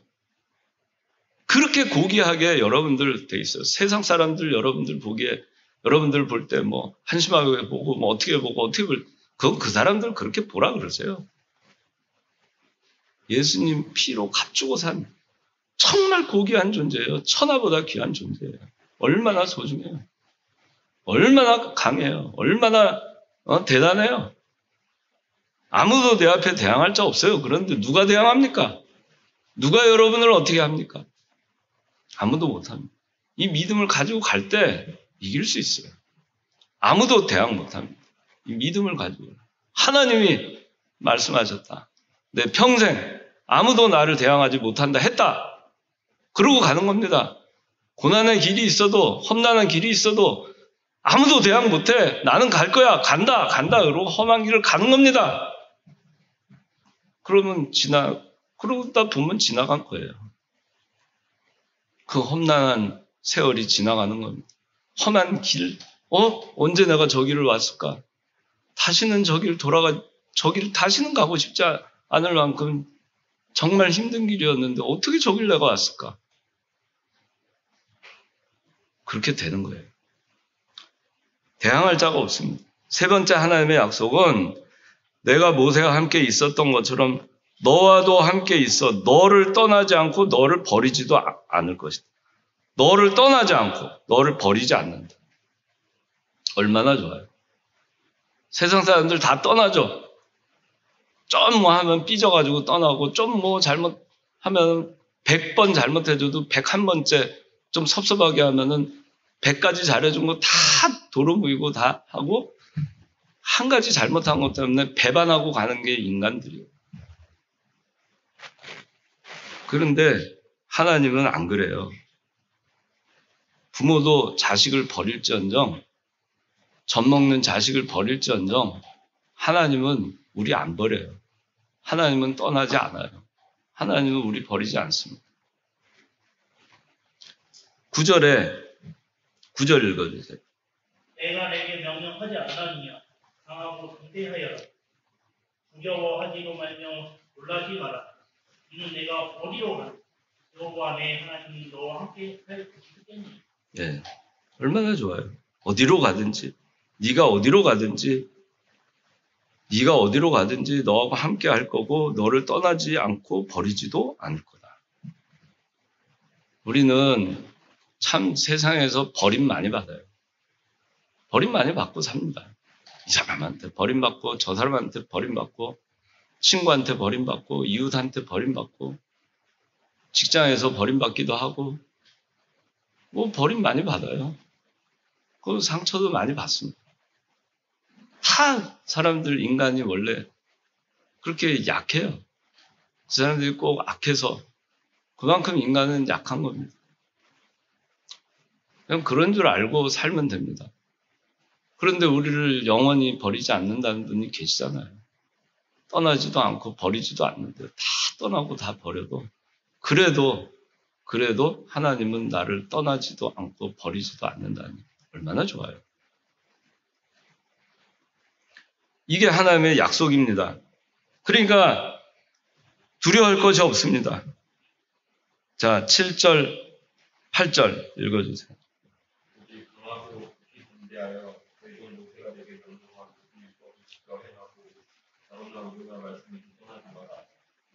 그렇게 고귀하게 여러분들 돼 있어요. 세상 사람들 여러분들 보기에 여러분들 볼 때 뭐 한심하게 보고 뭐 어떻게 보고 어떻게 그 사람들 그렇게 보라 그러세요. 예수님 피로 값주고 산 정말 고귀한 존재예요. 천하보다 귀한 존재예요. 얼마나 소중해요. 얼마나 강해요. 얼마나 대단해요. 아무도 내 앞에 대항할 자 없어요. 그런데 누가 대항합니까? 누가 여러분을 어떻게 합니까? 아무도 못합니다. 이 믿음을 가지고 갈 때 이길 수 있어요. 아무도 대항 못합니다. 이 믿음을 가지고. 하나님이 말씀하셨다. 내 평생 아무도 나를 대항하지 못한다 했다. 그러고 가는 겁니다. 고난의 길이 있어도 험난한 길이 있어도 아무도 대항 못해. 나는 갈 거야. 간다. 그러고 험한 길을 가는 겁니다. 그러다 보면 지나간 거예요. 그 험난한 세월이 지나가는 겁니다. 험한 길, 언제 내가 저기를 왔을까? 다시는 저기를 다시는 가고 싶지 않을 만큼 정말 힘든 길이었는데 어떻게 저길 내가 왔을까? 그렇게 되는 거예요. 대항할 자가 없습니다. 세 번째 하나님의 약속은 내가 모세와 함께 있었던 것처럼 너와도 함께 있어 너를 떠나지 않고 너를 버리지도 않을 것이다. 너를 떠나지 않고 너를 버리지 않는다. 얼마나 좋아요. 세상 사람들 다 떠나죠. 좀 뭐 하면 삐져가지고 떠나고 좀 뭐 잘못하면 100번 잘못해줘도 101번째 좀 섭섭하게 하면은 100가지 잘해준 거 다 도로 무이고 다 하고 한 가지 잘못한 것 때문에 배반하고 가는 게 인간들이에요. 그런데 하나님은 안 그래요. 부모도 자식을 버릴지언정 젖 먹는 자식을 버릴지언정 하나님은 우리 안 버려요. 하나님은 떠나지 않아요. 하나님은 우리 버리지 않습니다. 9절 읽어주세요. 내가 내게 명령하지 않았느냐 강하고 담대하여라. 두려워하지도 말며 놀라지 마라. 이는 내가 어디로 가나 여호와 내 하나님이 너와 함께 할 것이겠니. 예, 얼마나 좋아요. 어디로 가든지 네가 어디로 가든지 너하고 함께 할 거고 너를 떠나지 않고 버리지도 않을 거다. 우리는 참 세상에서 버림 많이 받아요. 버림 많이 받고 삽니다. 이 사람한테 버림받고 저 사람한테 버림받고 친구한테 버림받고 이웃한테 버림받고 직장에서 버림받기도 하고 뭐 버림 많이 받아요. 그 상처도 많이 받습니다. 다 사람들 인간이 원래 그렇게 약해요. 그 사람들이 꼭 악해서 그만큼 인간은 약한 겁니다. 그냥 그런 줄 알고 살면 됩니다. 그런데 우리를 영원히 버리지 않는다는 분이 계시잖아요. 떠나지도 않고 버리지도 않는데 다 떠나고 다 버려도 그래도 하나님은 나를 떠나지도 않고 버리지도 않는다니 얼마나 좋아요. 이게 하나님의 약속입니다. 그러니까 두려워할 것이 없습니다. 자, 7절, 8절 읽어주세요. 오직 강하고 깊이 담대하여 너희는 모세가 내게 명령한 그 율법을 지켜 행하고 나로나 우리가 말씀을 떠나지 마라.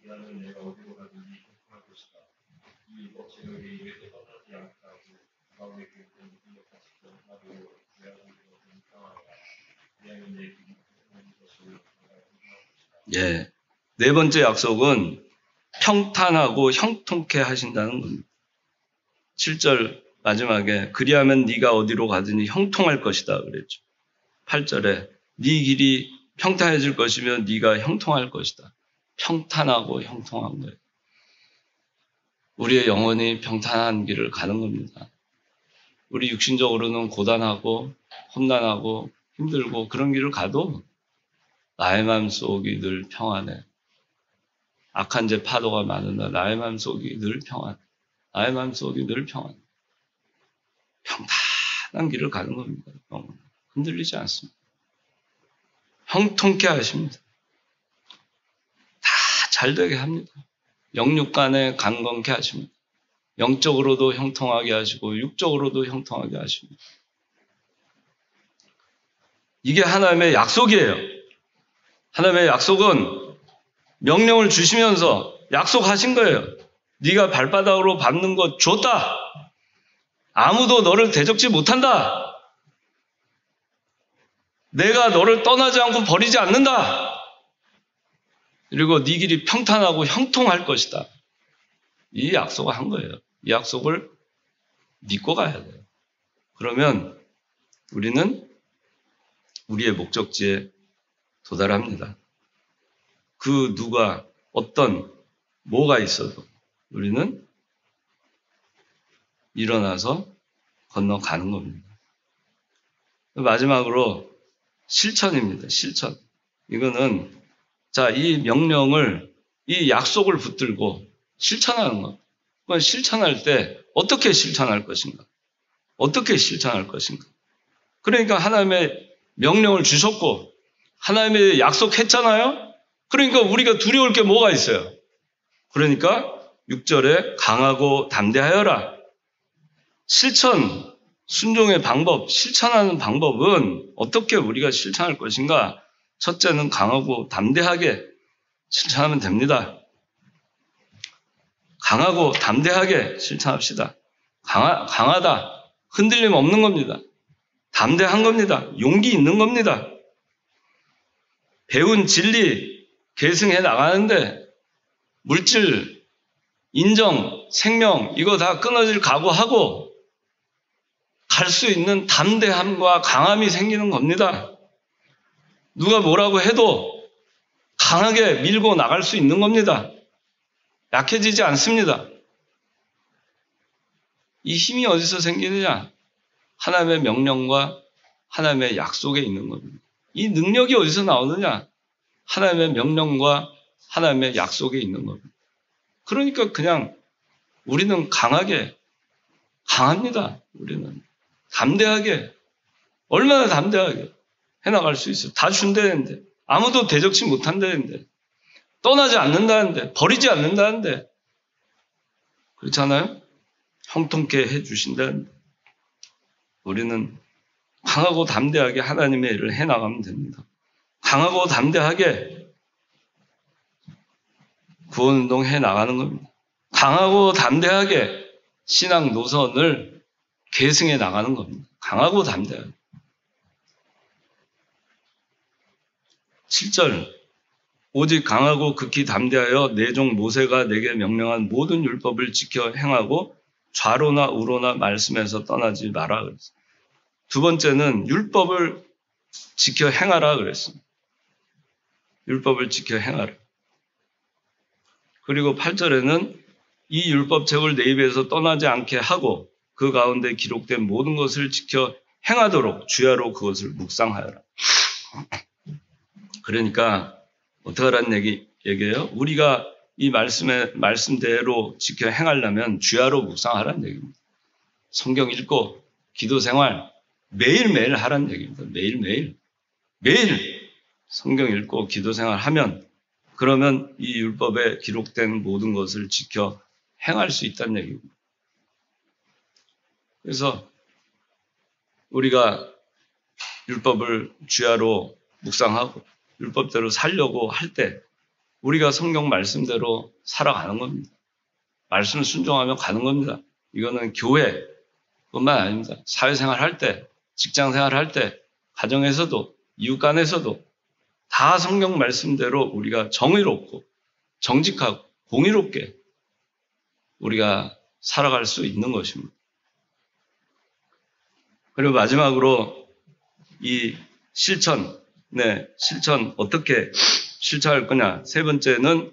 이하면 내가 어디로 가든지 형통할 것이다. 이 율법책을 내 입에서 떠나지 않게 하고 가운데 교육된 모든 것과 지켜 나도 구약을 인정하라. 이하면 내 길이 모든 것을 내가 인정할 것이다. 예, 네 번째 약속은 평탄하고 형통케 하신다는 겁니다. 7절 마지막에 그리하면 네가 어디로 가든지 형통할 것이다 그랬죠. 8절에 네 길이 평탄해질 것이며 네가 형통할 것이다. 평탄하고 형통한 거예요. 우리의 영혼이 평탄한 길을 가는 겁니다. 우리 육신적으로는 고단하고 험난하고 힘들고 그런 길을 가도 나의 마음속이 늘 평안해. 악한 죄 파도가 많으나 나의 마음속이 늘 평안. 나의 마음속이 늘 평안. 평탄한 길을 가는 겁니다. 흔들리지 않습니다. 형통케 하십니다. 다 잘되게 합니다. 영육간에 강건케 하십니다. 영적으로도 형통하게 하시고 육적으로도 형통하게 하십니다. 이게 하나님의 약속이에요. 하나님의 약속은 명령을 주시면서 약속하신 거예요. 네가 발바닥으로 밟는 거 줬다. 아무도 너를 대적지 못한다. 내가 너를 떠나지 않고 버리지 않는다. 그리고 네 길이 평탄하고 형통할 것이다. 이 약속을 한 거예요. 이 약속을 믿고 가야 돼요. 그러면 우리는 우리의 목적지에 도달합니다. 그 누가 어떤 뭐가 있어도 우리는 일어나서 건너가는 겁니다. 마지막으로 실천입니다. 실천. 이거는 자, 이 명령을 이 약속을 붙들고 실천하는 것. 그건 실천할 때 어떻게 실천할 것인가? 어떻게 실천할 것인가? 그러니까 하나님의 명령을 주셨고 하나님의 약속했잖아요. 그러니까 우리가 두려울 게 뭐가 있어요? 그러니까 6절에 강하고 담대하여라. 실천, 순종의 방법, 실천하는 방법은 어떻게 우리가 실천할 것인가? 첫째는 강하고 담대하게 실천하면 됩니다. 강하고 담대하게 실천합시다. 강하다. 흔들림 없는 겁니다. 담대한 겁니다. 용기 있는 겁니다. 배운 진리 계승해 나가는데 물질, 인정, 생명 이거 다 끊어질 각오하고 갈 수 있는 담대함과 강함이 생기는 겁니다. 누가 뭐라고 해도 강하게 밀고 나갈 수 있는 겁니다. 약해지지 않습니다. 이 힘이 어디서 생기느냐? 하나님의 명령과 하나님의 약속에 있는 겁니다. 이 능력이 어디서 나오느냐? 하나님의 명령과 하나님의 약속에 있는 겁니다. 그러니까 그냥 우리는 강합니다. 우리는 담대하게, 얼마나 담대하게 해나갈 수 있어요. 다 준다는데, 아무도 대적치 못한다는데, 떠나지 않는다는데, 버리지 않는다는데, 그렇잖아요? 형통케 해주신다는데, 우리는 강하고 담대하게 하나님의 일을 해나가면 됩니다. 강하고 담대하게 구원운동 해나가는 겁니다. 강하고 담대하게 신앙 노선을 계승해 나가는 겁니다. 강하고 담대하게. 7절 오직 강하고 극히 담대하여 내 종 모세가 내게 명령한 모든 율법을 지켜 행하고 좌로나 우로나 말씀에서 떠나지 마라 그랬어요. 두 번째는 율법을 지켜 행하라 그랬습니다. 율법을 지켜 행하라. 그리고 8절에는 이 율법책을 내 입에서 떠나지 않게 하고 그 가운데 기록된 모든 것을 지켜 행하도록 주야로 그것을 묵상하여라. 그러니까 어떻게 하라는 얘기예요? 우리가 이 말씀대로 지켜 행하려면 주야로 묵상하라는 얘기입니다. 성경 읽고 기도 생활 매일매일 하라는 얘기입니다. 매일 성경 읽고 기도 생활 하면 그러면 이 율법에 기록된 모든 것을 지켜 행할 수 있다는 얘기입니다. 그래서 우리가 율법을 주야로 묵상하고 율법대로 살려고 할 때 우리가 성경 말씀대로 살아가는 겁니다. 말씀을 순종하며 가는 겁니다. 이거는 교회뿐만 아닙니다. 사회생활 할 때, 직장생활 할 때, 가정에서도, 이웃 간에서도 다 성경 말씀대로 우리가 정의롭고 정직하고 공의롭게 우리가 살아갈 수 있는 것입니다. 그리고 마지막으로 이 실천 어떻게 실천할 거냐. 세 번째는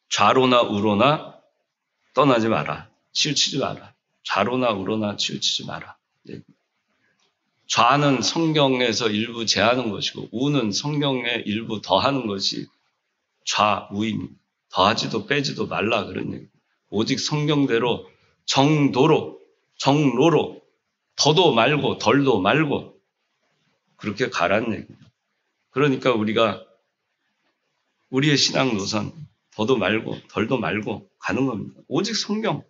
좌로나 우로나 떠나지 마라. 치우치지 마라. 좌로나 우로나 치우치지 마라. 좌는 성경에서 일부 제하는 것이고 우는 성경에 일부 더하는 것이 좌우입니다. 더하지도 빼지도 말라 그런 얘기. 오직 성경대로 정로로 더도 말고 덜도 말고 그렇게 가라는 얘기입니다. 그러니까 우리가 우리의 신앙 노선 더도 말고 덜도 말고 가는 겁니다. 오직 성경이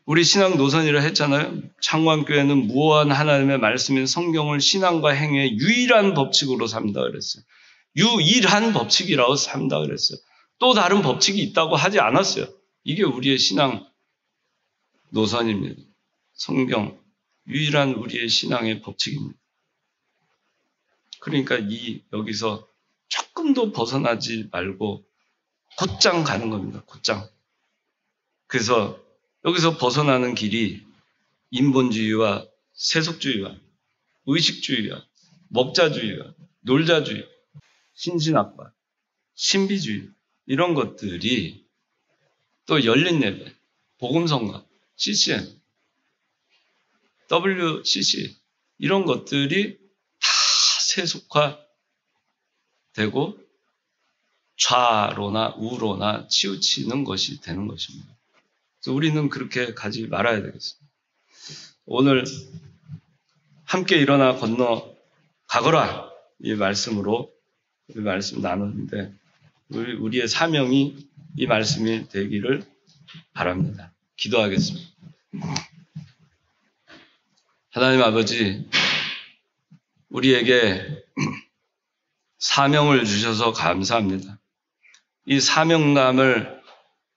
우리 신앙 노선이라 했잖아요. 창광교회는 무오한 하나님의 말씀인 성경을 신앙과 행위의 유일한 법칙으로 삼다 그랬어요. 유일한 법칙이라고 삼다 그랬어요. 또 다른 법칙이 있다고 하지 않았어요. 이게 우리의 신앙 노선입니다. 성경, 유일한 우리의 신앙의 법칙입니다. 그러니까 여기서 조금도 벗어나지 말고 곧장 가는 겁니다. 곧장. 그래서 여기서 벗어나는 길이 인본주의와 세속주의와 의식주의와 먹자주의와 놀자주의, 신신학과, 신비주의 이런 것들이 또 열린 예배, 복음성가, CCM, WCC 이런 것들이 다 세속화되고 좌로나 우로나 치우치는 것이 되는 것입니다. 그래서 우리는 그렇게 가지 말아야 되겠습니다. 오늘 함께 일어나 건너가거라 이 말씀으로 이 말씀 나누는데 우리의 사명이 이 말씀이 되기를 바랍니다. 기도하겠습니다. 하나님 아버지, 우리에게 사명을 주셔서 감사합니다. 이 사명감을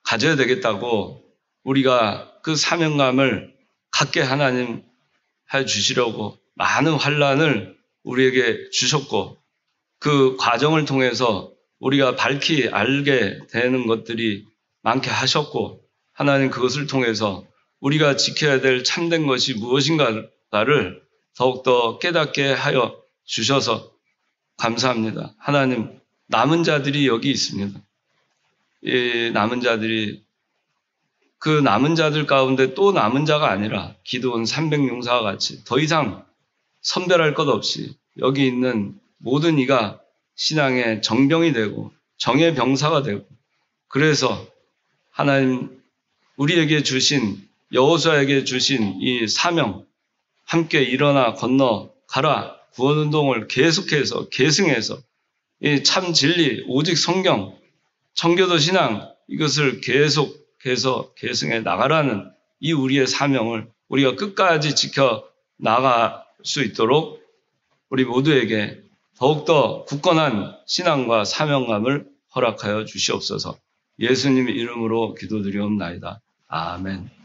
가져야 되겠다고 우리가 그 사명감을 갖게 하나님 해 주시려고 많은 환난을 우리에게 주셨고 그 과정을 통해서 우리가 밝히 알게 되는 것들이 많게 하셨고 하나님 그것을 통해서 우리가 지켜야 될 참된 것이 무엇인가를 더욱더 깨닫게 하여 주셔서 감사합니다. 하나님 남은 자들이 여기 있습니다. 이 남은 자들이 그 남은 자들 가운데 또 남은 자가 아니라 기드온 300용사와 같이 더 이상 선별할 것 없이 여기 있는 모든 이가 신앙의 정병이 되고 정의 병사가 되고 그래서 하나님 우리에게 주신 여호수아에게 주신 이 사명 함께 일어나 건너 가라 구원운동을 계속해서 계승해서 이 참 진리 오직 성경 청교도 신앙 이것을 계속해서 계승해 나가라는 이 우리의 사명을 우리가 끝까지 지켜 나갈 수 있도록 우리 모두에게 더욱더 굳건한 신앙과 사명감을 허락하여 주시옵소서. 예수님 이름으로 기도드리옵나이다. 아멘.